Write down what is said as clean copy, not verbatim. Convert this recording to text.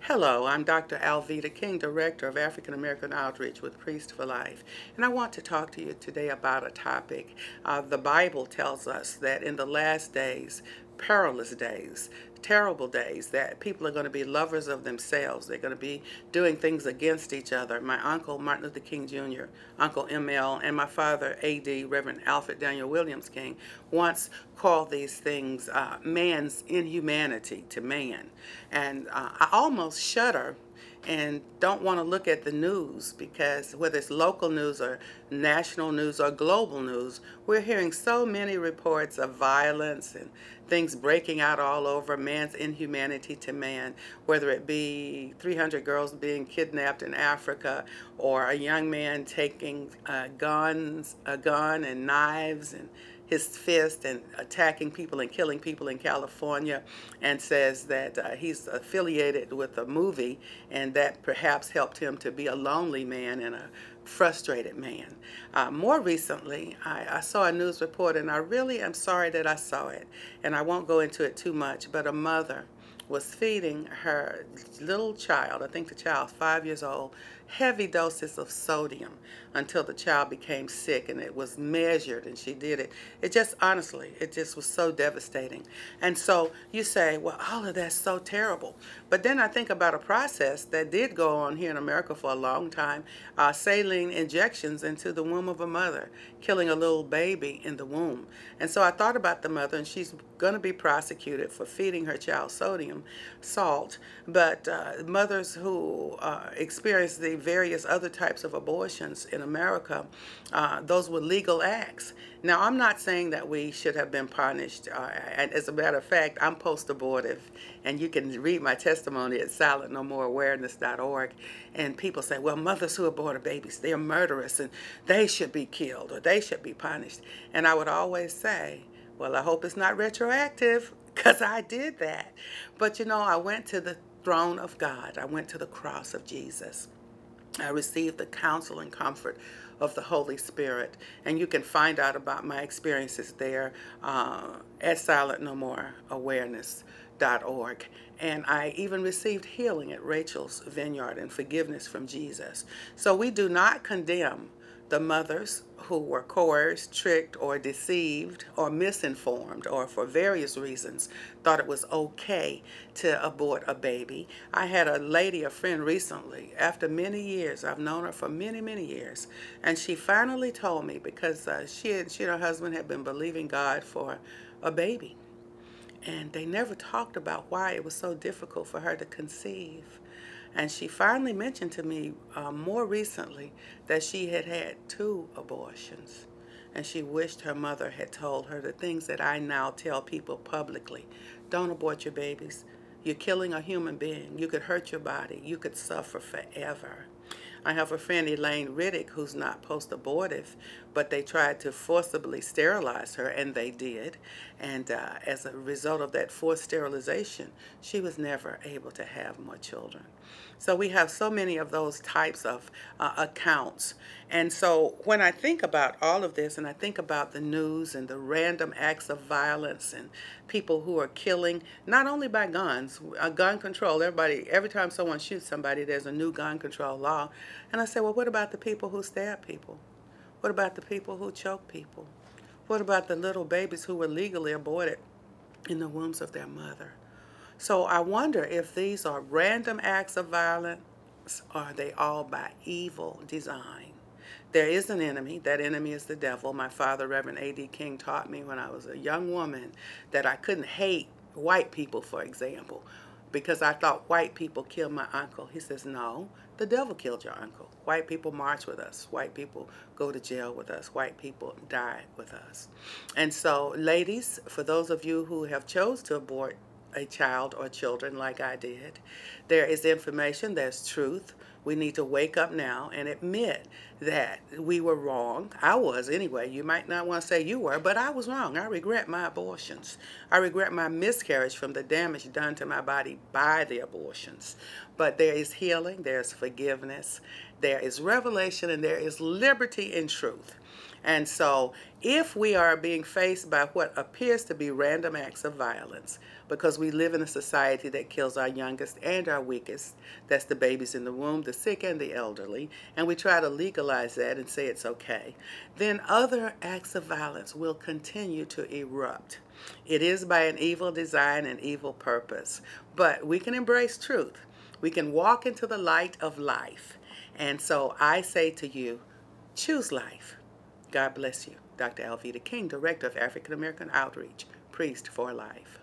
Hello, I'm Dr. Alveda King, Director of African American Outreach with Priest for Life, and I want to talk to you today about a topic. The Bible tells us that in the last days, perilous days, terrible days, that people are going to be lovers of themselves. They're going to be doing things against each other. My uncle, Martin Luther King Jr., Uncle ML, and my father, AD, Reverend Alfred Daniel Williams King, once called these things man's inhumanity to man. And I almost shudder and don't want to look at the news, because whether it's local news or national news or global news, we're hearing so many reports of violence and things breaking out all over, man's inhumanity to man, whether it be 300 girls being kidnapped in Africa, or a young man taking a gun and knives and his fist and attacking people and killing people in California, and says that he's affiliated with a movie and that perhaps helped him to be a lonely man and a frustrated man. More recently, I saw a news report, and I really am sorry that I saw it, and I won't go into it too much, but a mother was feeding her little child, I think the child's 5 years old, heavy doses of sodium until the child became sick, and it was measured, and she did it. It just, honestly, it just was so devastating. And so you say, well, all of that's so terrible. But then I think about a process that did go on here in America for a long time, saline injections into the womb of a mother, killing a little baby in the womb. And so I thought about the mother, and she's going to be prosecuted for feeding her child sodium salt. But mothers who experience the various other types of abortions in America, those were legal acts. Now, I'm not saying that we should have been punished. As a matter of fact, I'm post-abortive, and you can read my testimony at silentnomoreawareness.org. And people say, well, mothers who abort babies, they're murderous, and they should be killed, or they should be punished. And I would always say, well, I hope it's not retroactive, because I did that. But, you know, I went to the throne of God. I went to the cross of Jesus. I received the counsel and comfort of the Holy Spirit. And you can find out about my experiences there at silentnomoreawareness.org. And I even received healing at Rachel's Vineyard and forgiveness from Jesus. So we do not condemn the mothers who were coerced, tricked, or deceived, or misinformed, or for various reasons thought it was okay to abort a baby. I had a lady, a friend recently, after many years, I've known her for many, many years, and she finally told me, because she and her husband had been believing God for a baby, and they never talked about why it was so difficult for her to conceive. And she finally mentioned to me more recently that she had had 2 abortions. And she wished her mother had told her the things that I now tell people publicly. Don't abort your babies. You're killing a human being. You could hurt your body. You could suffer forever. I have a friend, Elaine Riddick, who's not post-abortive, but they tried to forcibly sterilize her, and they did. And as a result of that forced sterilization, she was never able to have more children. So we have so many of those types of accounts. And so when I think about all of this, and I think about the news and the random acts of violence and people who are killing, not only by guns, gun control, every time someone shoots somebody, there's a new gun control law. And I say, well, what about the people who stab people? What about the people who choke people? What about the little babies who were legally aborted in the wombs of their mother? So I wonder if these are random acts of violence, or are they all by evil design? There is an enemy. That enemy is the devil. My father, Reverend A.D. King, taught me when I was a young woman that I couldn't hate white people, for example, because I thought white people killed my uncle. He says, no, the devil killed your uncle. White people march with us. White people go to jail with us. White people die with us. And so, ladies, for those of you who have chose to abort a child or children like I did, there is information, there's truth. We need to wake up now and admit that we were wrong. I was anyway. You might not want to say you were, but I was wrong. I regret my abortions. I regret my miscarriage from the damage done to my body by the abortions. But there is healing, there's forgiveness, there is revelation, and there is liberty in truth. And so if we are being faced by what appears to be random acts of violence, because we live in a society that kills our youngest and our weakest, that's the babies in the womb, the sick, and the elderly, and we try to legalize that and say it's okay, then other acts of violence will continue to erupt. It is by an evil design and evil purpose, but we can embrace truth. We can walk into the light of life. And so I say to you, choose life. God bless you. Dr. Alveda King, Director of African American Outreach, Priest for Life.